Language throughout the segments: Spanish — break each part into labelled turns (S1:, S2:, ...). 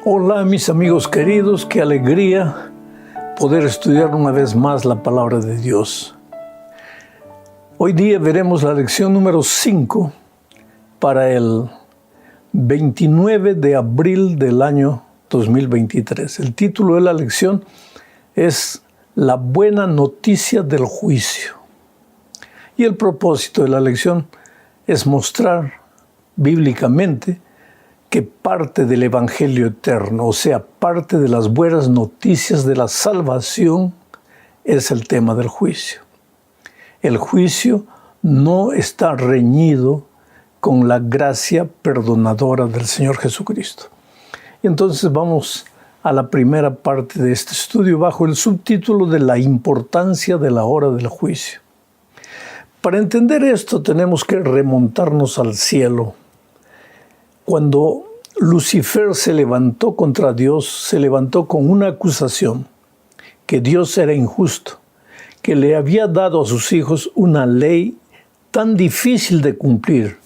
S1: Hola mis amigos queridos, qué alegría poder estudiar una vez más la palabra de Dios. Hoy día veremos la lección número 5 para el 29 de abril del año 2023. El título de la lección es La buena noticia del juicio. Y el propósito de la lección es mostrar bíblicamente que parte del Evangelio eterno, o sea, parte de las buenas noticias de la salvación, es el tema del juicio. El juicio no está reñido con la gracia perdonadora del Señor Jesucristo. Y entonces vamos a la primera parte de este estudio bajo el subtítulo de la importancia de la hora del juicio. Para entender esto tenemos que remontarnos al cielo. Cuando Lucifer se levantó contra Dios, se levantó con una acusación, que Dios era injusto, que le había dado a sus hijos una ley tan difícil de cumplir,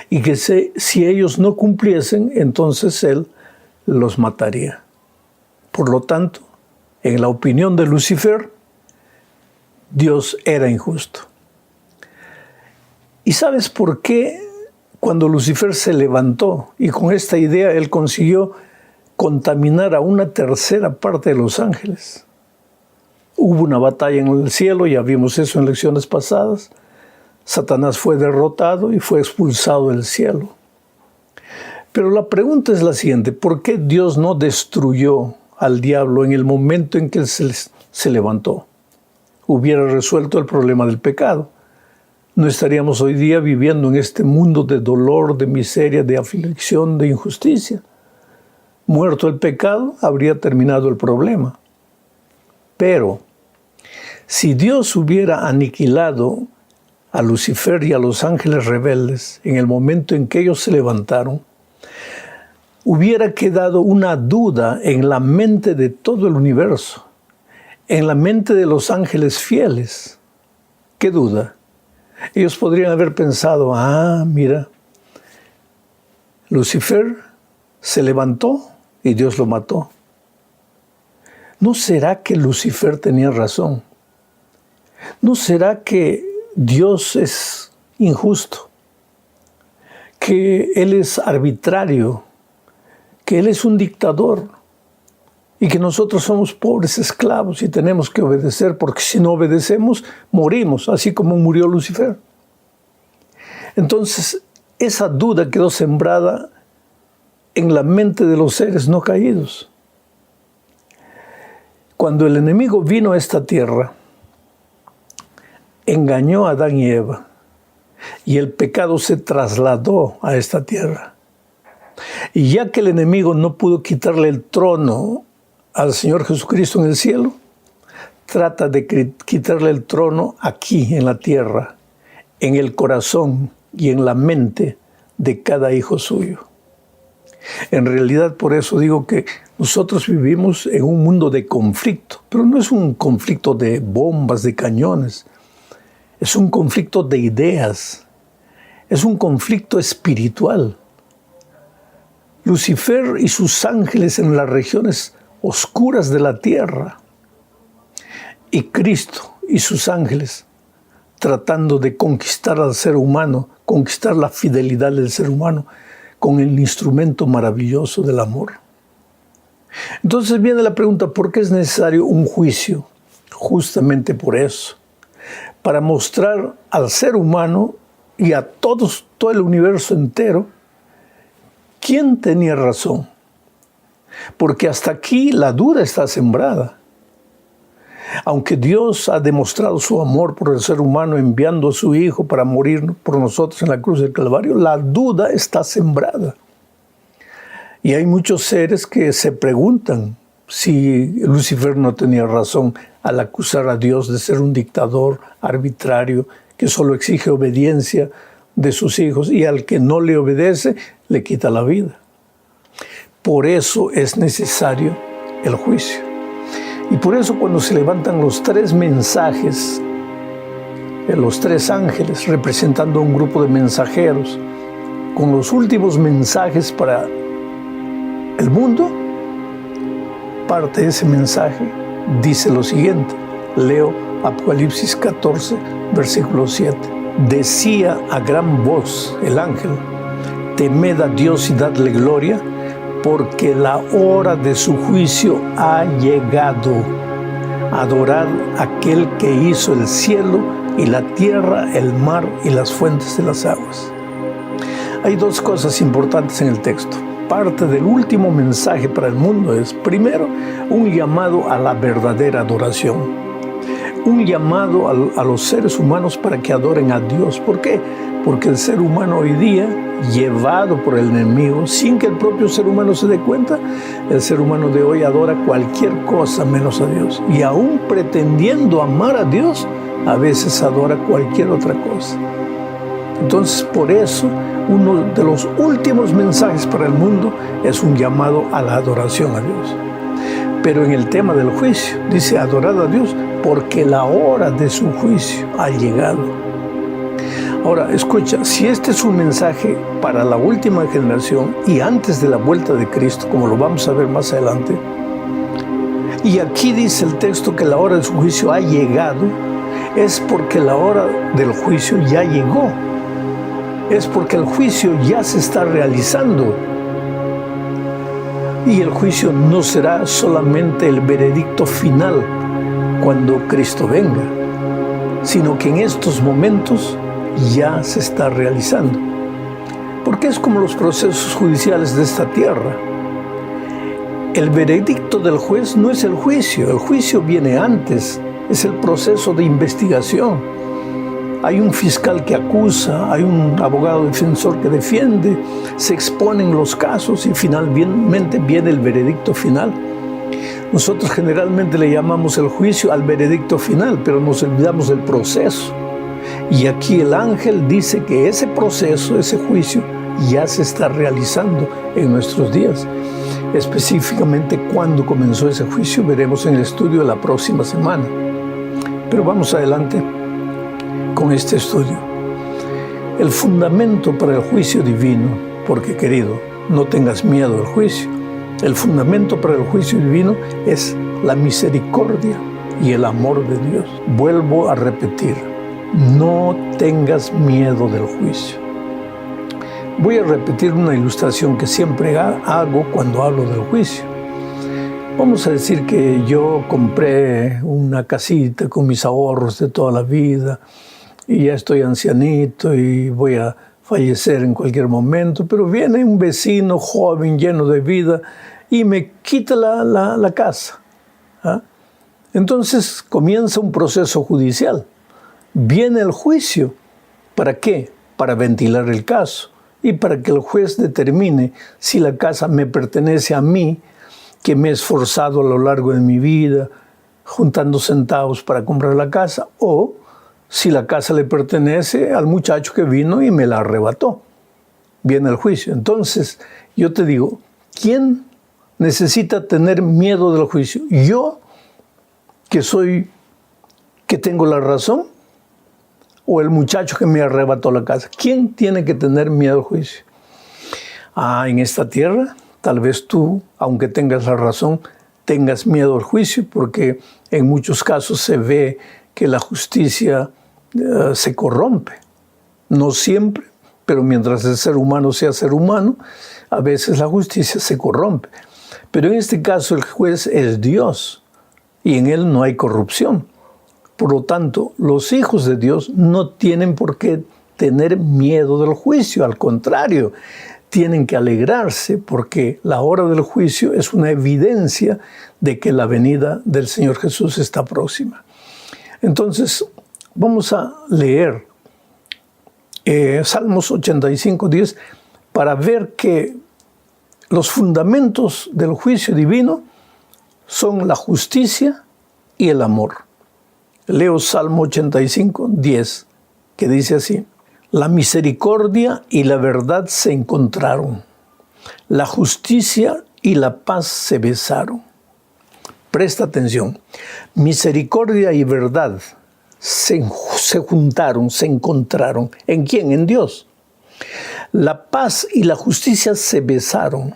S1: y que si ellos no cumpliesen, entonces Él los mataría. Por lo tanto, en la opinión de Lucifer, Dios era injusto. ¿Y sabes por qué? Cuando Lucifer se levantó y con esta idea él consiguió contaminar a una tercera parte de los ángeles. Hubo una batalla en el cielo, ya vimos eso en lecciones pasadas. Satanás fue derrotado y fue expulsado del cielo. Pero la pregunta es la siguiente: ¿por qué Dios no destruyó al diablo en el momento en que él se levantó? Hubiera resuelto el problema del pecado. No estaríamos hoy día viviendo en este mundo de dolor, de miseria, de aflicción, de injusticia. Muerto el pecado, habría terminado el problema. Pero si Dios hubiera aniquilado a Lucifer y a los ángeles rebeldes en el momento en que ellos se levantaron, hubiera quedado una duda en la mente de todo el universo, en la mente de los ángeles fieles. ¿Qué duda? Ellos podrían haber pensado, mira, Lucifer se levantó y Dios lo mató. ¿No será que Lucifer tenía razón? ¿No será que Dios es injusto? ¿Que Él es arbitrario? ¿Que Él es un dictador? Y que nosotros somos pobres esclavos y tenemos que obedecer, porque si no obedecemos, morimos, así como murió Lucifer. Entonces, esa duda quedó sembrada en la mente de los seres no caídos. Cuando el enemigo vino a esta tierra, engañó a Adán y Eva, y el pecado se trasladó a esta tierra. Y ya que el enemigo no pudo quitarle el trono al Señor Jesucristo en el cielo, trata de quitarle el trono aquí en la tierra, en el corazón y en la mente de cada hijo suyo. En realidad, por eso digo que nosotros vivimos en un mundo de conflicto, pero no es un conflicto de bombas, de cañones, es un conflicto de ideas, es un conflicto espiritual. Lucifer y sus ángeles en las regiones oscuras de la tierra, y Cristo y sus ángeles tratando de conquistar al ser humano, conquistar la fidelidad del ser humano con el instrumento maravilloso del amor. Entonces viene la pregunta: ¿por qué es necesario un juicio? Justamente por eso, para mostrar al ser humano y a todo el universo entero quién tenía razón. Porque hasta aquí la duda está sembrada. Aunque Dios ha demostrado su amor por el ser humano enviando a su Hijo para morir por nosotros en la cruz del Calvario, la duda está sembrada. Y hay muchos seres que se preguntan si Lucifer no tenía razón al acusar a Dios de ser un dictador arbitrario que solo exige obediencia de sus hijos y al que no le obedece le quita la vida. Por eso es necesario el juicio. Y por eso cuando se levantan los tres mensajes, los tres ángeles representando a un grupo de mensajeros, con los últimos mensajes para el mundo, parte de ese mensaje dice lo siguiente. Leo Apocalipsis 14, versículo 7. Decía a gran voz el ángel: temed a Dios y dadle gloria, porque la hora de su juicio ha llegado. Adorad a aquel que hizo el cielo y la tierra, el mar y las fuentes de las aguas. Hay dos cosas importantes en el texto. Parte del último mensaje para el mundo es, primero, un llamado a la verdadera adoración. Un llamado a los seres humanos para que adoren a Dios. ¿Por qué? Porque el ser humano hoy día, llevado por el enemigo, sin que el propio ser humano se dé cuenta, el ser humano de hoy adora cualquier cosa menos a Dios. Y aún pretendiendo amar a Dios, a veces adora cualquier otra cosa. Entonces, por eso, uno de los últimos mensajes para el mundo es un llamado a la adoración a Dios. Pero en el tema del juicio, dice: adorad a Dios, porque la hora de su juicio ha llegado. Ahora, escucha, si este es un mensaje para la última generación y antes de la vuelta de Cristo, como lo vamos a ver más adelante, y aquí dice el texto que la hora de su juicio ha llegado, es porque la hora del juicio ya llegó. Es porque el juicio ya se está realizando. Y el juicio no será solamente el veredicto final cuando Cristo venga, sino que en estos momentos ya se está realizando. Porque es como los procesos judiciales de esta tierra. El veredicto del juez no es el juicio viene antes, es el proceso de investigación. Hay un fiscal que acusa, hay un abogado defensor que defiende, se exponen los casos y finalmente viene el veredicto final. Nosotros generalmente le llamamos el juicio al veredicto final, pero nos olvidamos del proceso. Y aquí el ángel dice que ese proceso, ese juicio, ya se está realizando en nuestros días. Específicamente cuándo comenzó ese juicio veremos en el estudio de la próxima semana. Pero vamos adelante con este estudio. El fundamento para el juicio divino, porque querido, no tengas miedo del juicio. El fundamento para el juicio divino es la misericordia y el amor de Dios. Vuelvo a repetir, no tengas miedo del juicio. Voy a repetir una ilustración que siempre hago cuando hablo del juicio. Vamos a decir que yo compré una casita con mis ahorros de toda la vida y ya estoy ancianito y voy a fallecer en cualquier momento, pero viene un vecino joven, lleno de vida, y me quita la casa. ¿Ah? Entonces comienza un proceso judicial. Viene el juicio. ¿Para qué? Para ventilar el caso y para que el juez determine si la casa me pertenece a mí, que me he esforzado a lo largo de mi vida juntando centavos para comprar la casa, o si la casa le pertenece al muchacho que vino y me la arrebató. Viene el juicio. Entonces, yo te digo, ¿quién necesita tener miedo del juicio? ¿Yo, que tengo la razón? ¿O el muchacho que me arrebató la casa? ¿Quién tiene que tener miedo al juicio? En esta tierra, tal vez tú, aunque tengas la razón, tengas miedo al juicio, porque en muchos casos se ve que la justicia se corrompe. No siempre, pero mientras el ser humano sea ser humano, a veces la justicia se corrompe. Pero en este caso el juez es Dios y en él no hay corrupción. Por lo tanto, los hijos de Dios no tienen por qué tener miedo del juicio. Al contrario, tienen que alegrarse porque la hora del juicio es una evidencia de que la venida del Señor Jesús está próxima. Entonces, vamos a leer Salmos 85:10 para ver que los fundamentos del juicio divino son la justicia y el amor. Leo Salmo 85:10, que dice así: la misericordia y la verdad se encontraron, la justicia y la paz se besaron. Presta atención, misericordia y verdad se juntaron, se encontraron. ¿En quién? En Dios. La paz y la justicia se besaron.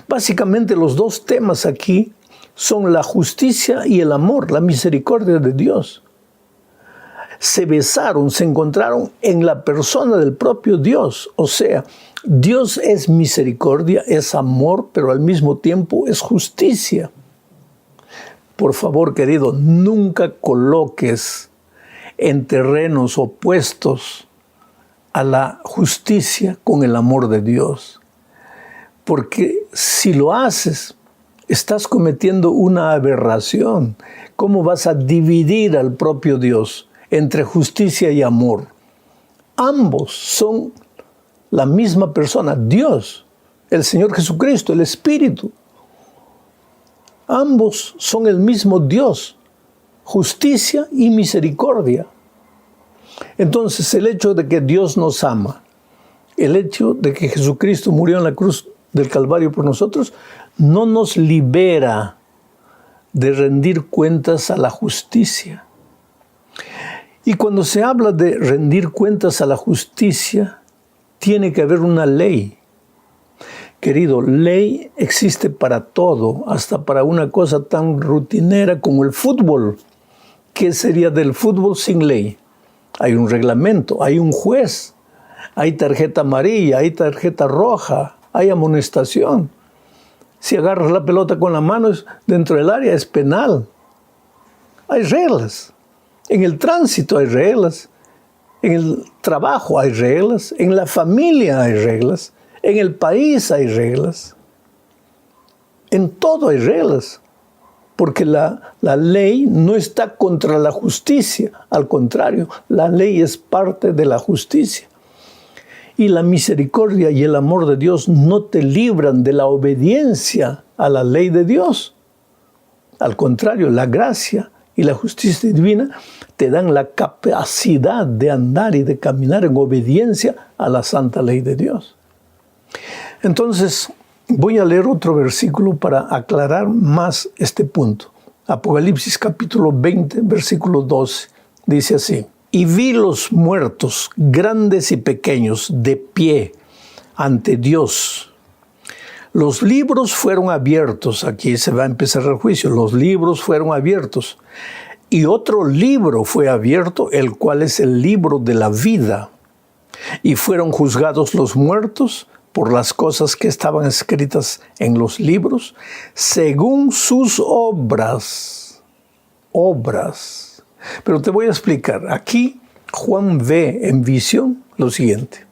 S1: Básicamente los dos temas aquí son la justicia y el amor, la misericordia de Dios. Se besaron, se encontraron en la persona del propio Dios. O sea, Dios es misericordia, es amor, pero al mismo tiempo es justicia. Por favor, querido, nunca coloques en terrenos opuestos a la justicia con el amor de Dios. Porque si lo haces, estás cometiendo una aberración. ¿Cómo vas a dividir al propio Dios entre justicia y amor? Ambos son la misma persona, Dios, el Señor Jesucristo, el Espíritu. Ambos son el mismo Dios, justicia y misericordia. Entonces, el hecho de que Dios nos ama, el hecho de que Jesucristo murió en la cruz del Calvario por nosotros, no nos libera de rendir cuentas a la justicia. Y cuando se habla de rendir cuentas a la justicia, tiene que haber una ley. Querido, ley existe para todo, hasta para una cosa tan rutinera como el fútbol. ¿Qué sería del fútbol sin ley? Hay un reglamento, hay un juez, hay tarjeta amarilla, hay tarjeta roja, hay amonestación. Si agarras la pelota con la mano dentro del área es penal. Hay reglas. En el tránsito hay reglas. En el trabajo hay reglas. En la familia hay reglas. En el país hay reglas. En todo hay reglas. Porque la ley no está contra la justicia. Al contrario, la ley es parte de la justicia. Y la misericordia y el amor de Dios no te libran de la obediencia a la ley de Dios. Al contrario, la gracia y la justicia divina te dan la capacidad de andar y de caminar en obediencia a la santa ley de Dios. Entonces, voy a leer otro versículo para aclarar más este punto. Apocalipsis capítulo 20, versículo 12, dice así: Y vi los muertos, grandes y pequeños, de pie ante Dios. Los libros fueron abiertos. Aquí se va a empezar el juicio. Los libros fueron abiertos. Y otro libro fue abierto, el cual es el libro de la vida. Y fueron juzgados los muertos por las cosas que estaban escritas en los libros, según sus obras. Obras. Pero te voy a explicar. Aquí Juan ve en visión lo siguiente.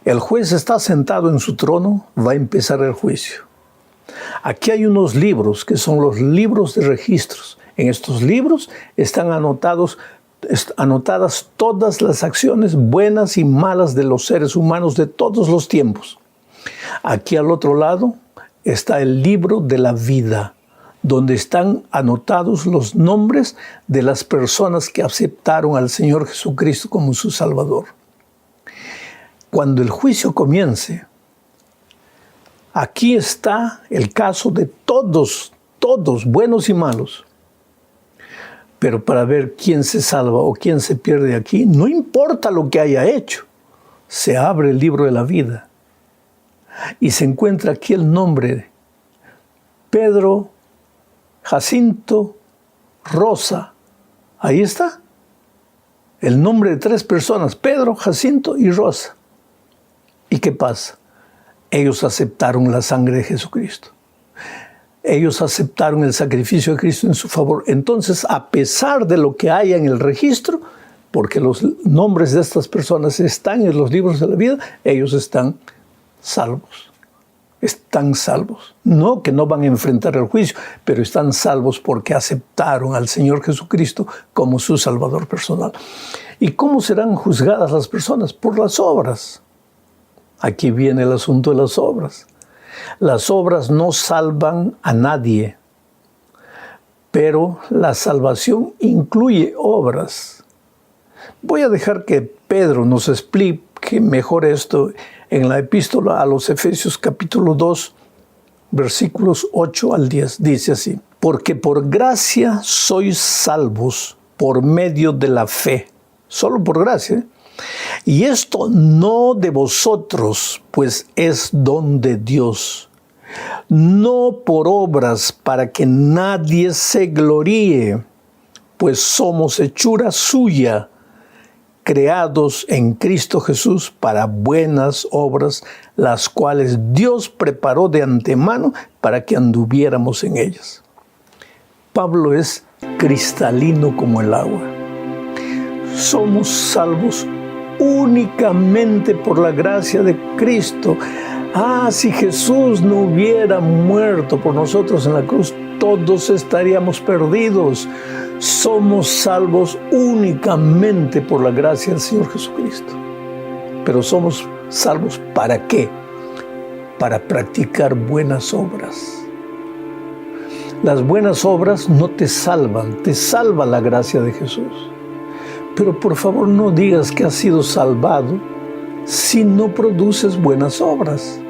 S1: El juez está sentado en su trono, va a empezar el juicio. Aquí hay unos libros que son los libros de registros. En estos libros están anotadas todas las acciones buenas y malas de los seres humanos de todos los tiempos. Aquí al otro lado está el libro de la vida, donde están anotados los nombres de las personas que aceptaron al Señor Jesucristo como su Salvador. Cuando el juicio comience, aquí está el caso de todos, buenos y malos. Pero para ver quién se salva o quién se pierde aquí, no importa lo que haya hecho, se abre el libro de la vida y se encuentra aquí el nombre de Pedro, Jacinto, Rosa. Ahí está. El nombre de 3 personas, Pedro, Jacinto y Rosa. ¿Y qué pasa? Ellos aceptaron la sangre de Jesucristo. Ellos aceptaron el sacrificio de Cristo en su favor. Entonces, a pesar de lo que haya en el registro, porque los nombres de estas personas están en los libros de la vida, ellos están salvos. Están salvos. No que no van a enfrentar el juicio, pero están salvos porque aceptaron al Señor Jesucristo como su Salvador personal. ¿Y cómo serán juzgadas las personas? Por las obras. Aquí viene el asunto de las obras. Las obras no salvan a nadie, pero la salvación incluye obras. Voy a dejar que Pedro nos explique mejor esto en la epístola a los Efesios capítulo 2, versículos 8 al 10. Dice así: Porque por gracia sois salvos por medio de la fe. Solo por gracia. Y esto no de vosotros, pues es don de Dios. no por obras para que nadie se gloríe, pues somos hechura suya, creados en Cristo Jesús para buenas obras, las cuales Dios preparó de antemano para que anduviéramos en ellas. Pablo es cristalino como el agua. Somos salvos únicamente por la gracia de Cristo. Si Jesús no hubiera muerto por nosotros en la cruz, todos estaríamos perdidos. Somos salvos únicamente por la gracia del Señor Jesucristo. Pero somos salvos ¿para qué? Para practicar buenas obras. Las buenas obras no te salvan, te salva la gracia de Jesús. Pero por favor no digas que has sido salvado si no produces buenas obras.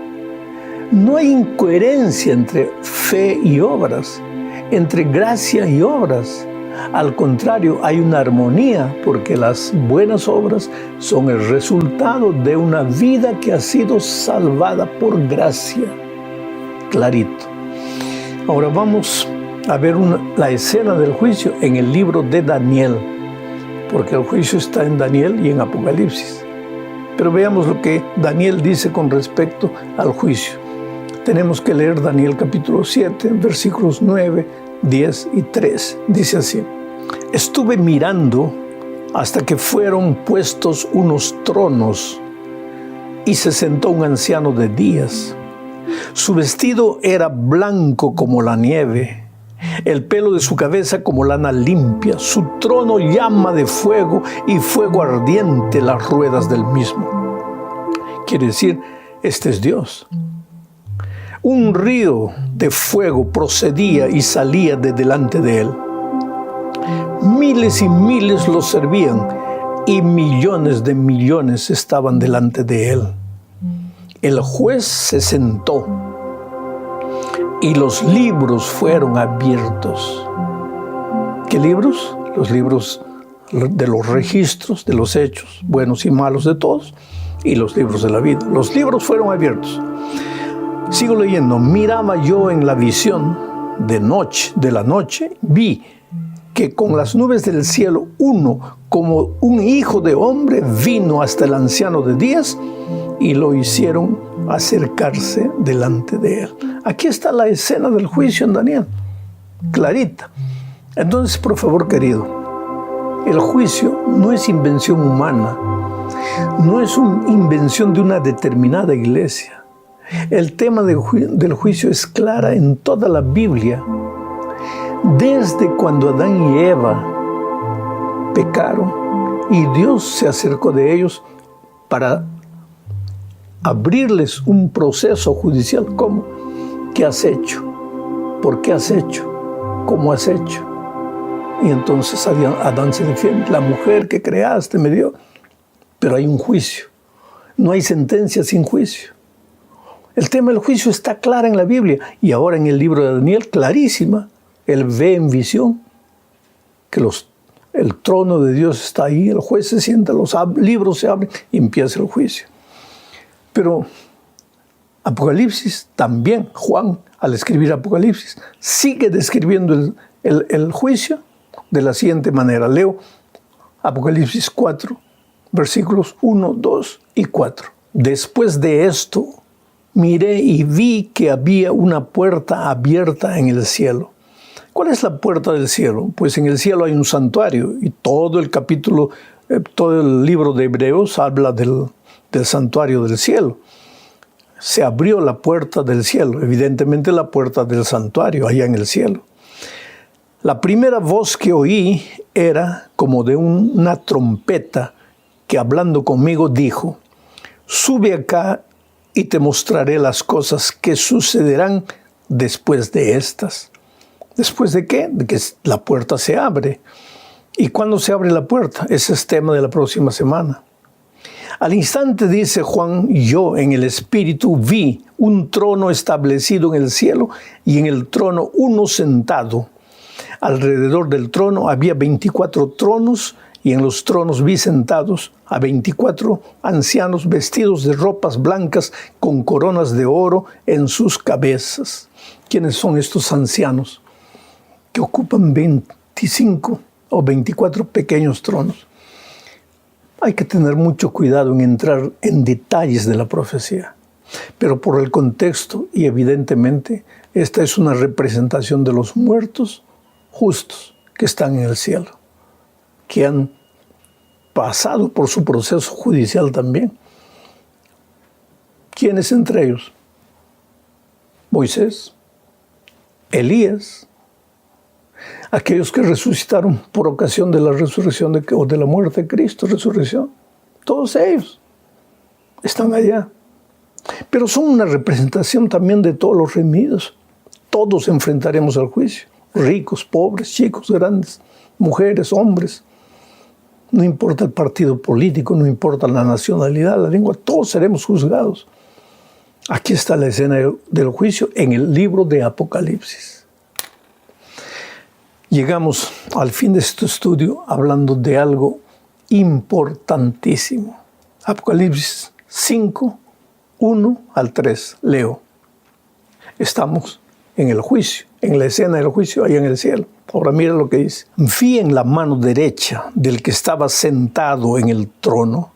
S1: No hay incoherencia entre fe y obras, entre gracia y obras. Al contrario, hay una armonía, porque las buenas obras son el resultado de una vida que ha sido salvada por gracia. Clarito. Ahora vamos a ver la escena del juicio en el libro de Daniel, porque el juicio está en Daniel y en Apocalipsis. Pero veamos lo que Daniel dice con respecto al juicio. Tenemos que leer Daniel capítulo 7, versículos 9, 10 y 3. Dice así: estuve mirando hasta que fueron puestos unos tronos y se sentó un anciano de días. Su vestido era blanco como la nieve, el pelo de su cabeza como lana limpia, su trono llama de fuego y fuego ardiente las ruedas del mismo. Quiere decir, este es Dios. Un río de fuego procedía y salía de delante de él. Miles y miles lo servían y millones de millones estaban delante de él. El juez se sentó y los libros fueron abiertos. ¿Qué libros? Los libros de los registros, de los hechos, buenos y malos de todos, y los libros de la vida. Los libros fueron abiertos. Sigo leyendo. Miraba yo en la visión de la noche, vi que con las nubes del cielo uno, como un hijo de hombre, vino hasta el anciano de días y lo hicieron acercarse delante de él. Aquí está la escena del juicio en Daniel, clarita. Entonces, por favor, querido, el juicio no es invención humana, no es una invención de una determinada iglesia. El tema del juicio es clara en toda la Biblia. Desde cuando Adán y Eva pecaron y Dios se acercó de ellos para abrirles un proceso judicial. ¿Cómo? ¿Qué has hecho? ¿Por qué has hecho? ¿Cómo has hecho? Y entonces Adán se defiende. La mujer que creaste me dio. Pero hay un juicio. No hay sentencia sin juicio. El tema del juicio está claro en la Biblia. Y ahora en el libro de Daniel, clarísima. Él ve en visión que el trono de Dios está ahí, el juez se sienta, los libros se abren y empieza el juicio. Pero Apocalipsis también, Juan, al escribir Apocalipsis, sigue describiendo el juicio de la siguiente manera. Leo Apocalipsis 4, versículos 1, 2 y 4. Después de esto, miré y vi que había una puerta abierta en el cielo. ¿Cuál es la puerta del cielo? Pues en el cielo hay un santuario y todo el capítulo, todo el libro de Hebreos habla del santuario del cielo. Se abrió la puerta del cielo, evidentemente la puerta del santuario allá en el cielo. La primera voz que oí era como de una trompeta que hablando conmigo dijo: sube acá y te mostraré las cosas que sucederán después de estas. ¿Después de qué? De que la puerta se abre. ¿Y cuándo se abre la puerta? Ese es tema de la próxima semana. Al instante, dice Juan, yo en el Espíritu vi un trono establecido en el cielo y en el trono uno sentado. Alrededor del trono había 24 tronos y en los tronos vi sentados a 24 ancianos vestidos de ropas blancas con coronas de oro en sus cabezas. ¿Quiénes son estos ancianos que ocupan 25 o 24 pequeños tronos? Hay que tener mucho cuidado en entrar en detalles de la profecía, pero por el contexto y evidentemente esta es una representación de los muertos justos que están en el cielo, que han pasado por su proceso judicial también. ¿Quiénes entre ellos? Moisés, Elías, aquellos que resucitaron por ocasión de la resurrección o de la muerte de Cristo, resurrección. Todos ellos están allá. Pero son una representación también de todos los redimidos. Todos enfrentaremos al juicio. Ricos, pobres, chicos, grandes, mujeres, hombres. No importa el partido político, no importa la nacionalidad, la lengua, todos seremos juzgados. Aquí está la escena del juicio en el libro de Apocalipsis. Llegamos al fin de este estudio hablando de algo importantísimo. Apocalipsis 5, 1 al 3. Leo. Estamos en el juicio, en la escena del juicio, allá en el cielo. Ahora mira lo que dice. Vi en la mano derecha del que estaba sentado en el trono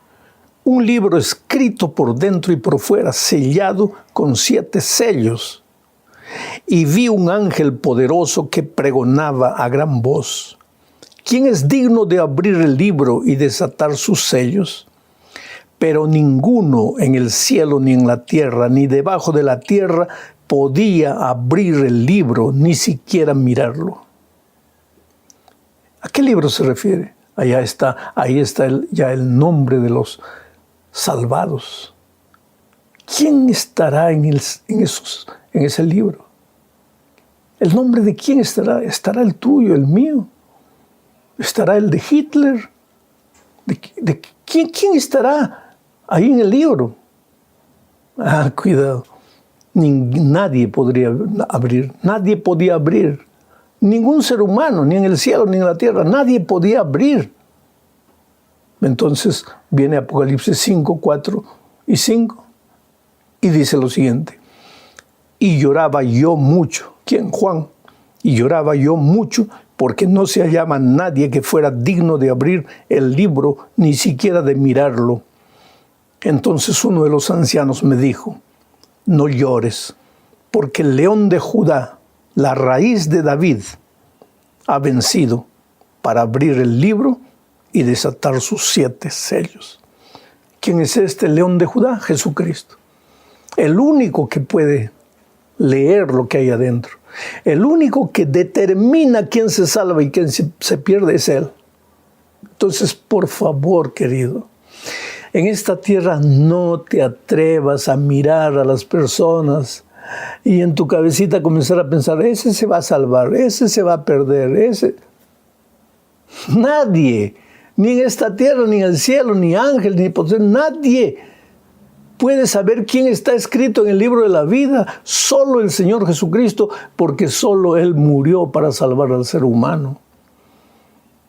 S1: un libro escrito por dentro y por fuera, sellado con 7 sellos. Y vi un ángel poderoso que pregonaba a gran voz: ¿quién es digno de abrir el libro y desatar sus sellos? Pero ninguno en el cielo, ni en la tierra, ni debajo de la tierra podía abrir el libro, ni siquiera mirarlo. ¿A qué libro se refiere? Ahí está ya el nombre de los salvados. ¿Quién estará en ese libro? ¿El nombre de quién estará? ¿Estará el tuyo, el mío? ¿Estará el de Hitler? ¿Quién estará ahí en el libro? Cuidado. Nadie podría abrir. Nadie podía abrir. Ningún ser humano, ni en el cielo, ni en la tierra. Nadie podía abrir. Entonces viene Apocalipsis 5, 4 y 5 y dice lo siguiente. Y lloraba yo mucho. ¿Quién? Juan. Y lloraba yo mucho porque no se hallaba nadie que fuera digno de abrir el libro, ni siquiera de mirarlo. Entonces uno de los ancianos me dijo: no llores, porque el león de Judá, la raíz de David, ha vencido para abrir el libro y desatar sus 7 sellos. ¿Quién es este león de Judá? Jesucristo. El único que puede leer lo que hay adentro. El único que determina quién se salva y quién se pierde es Él. Entonces, por favor, querido, en esta tierra no te atrevas a mirar a las personas y en tu cabecita comenzar a pensar: ese se va a salvar, ese se va a perder, ese. Nadie, ni en esta tierra, ni en el cielo, ni ángel, ni poder, nadie puede saber quién está escrito en el libro de la vida. Solo el Señor Jesucristo, porque solo Él murió para salvar al ser humano.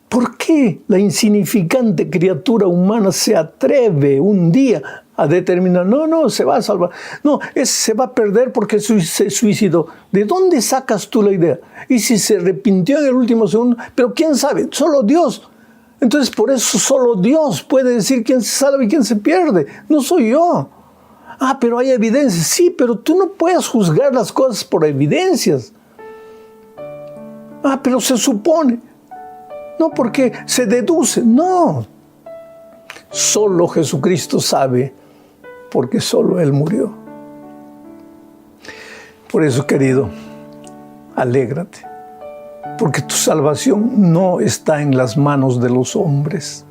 S1: ¿Por qué la insignificante criatura humana se atreve un día a determinar: no, se va a salvar? No, se va a perder porque se suicidó. ¿De dónde sacas tú la idea? Y si se arrepintió en el último segundo, pero ¿quién sabe? Solo Dios. Entonces por eso solo Dios puede decir quién se salva y quién se pierde. No soy yo. Pero hay evidencias. Sí, pero tú no puedes juzgar las cosas por evidencias. Pero se supone. No, porque se deduce. No. Solo Jesucristo sabe, porque solo Él murió. Por eso, querido, alégrate, porque tu salvación no está en las manos de los hombres.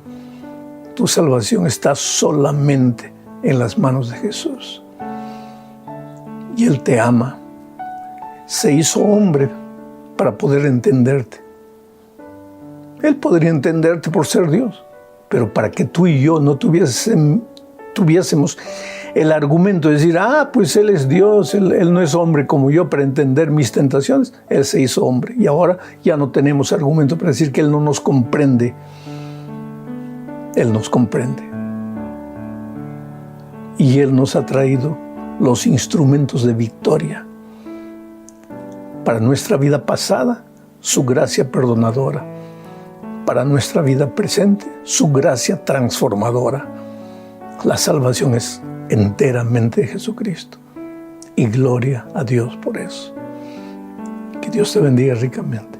S1: Tu salvación está solamente en las manos de Jesús. Y Él te ama. Se hizo hombre para poder entenderte. Él podría entenderte por ser Dios, pero para que tú y yo no tuviésemos el argumento de decir: pues Él es Dios, él no es hombre como yo para entender mis tentaciones. Él se hizo hombre y ahora ya no tenemos argumento para decir que Él no nos comprende. Él nos comprende. Y Él nos ha traído los instrumentos de victoria para nuestra vida pasada, su gracia perdonadora. Para nuestra vida presente, su gracia transformadora. La salvación es enteramente de Jesucristo. Y gloria a Dios por eso. Que Dios te bendiga ricamente.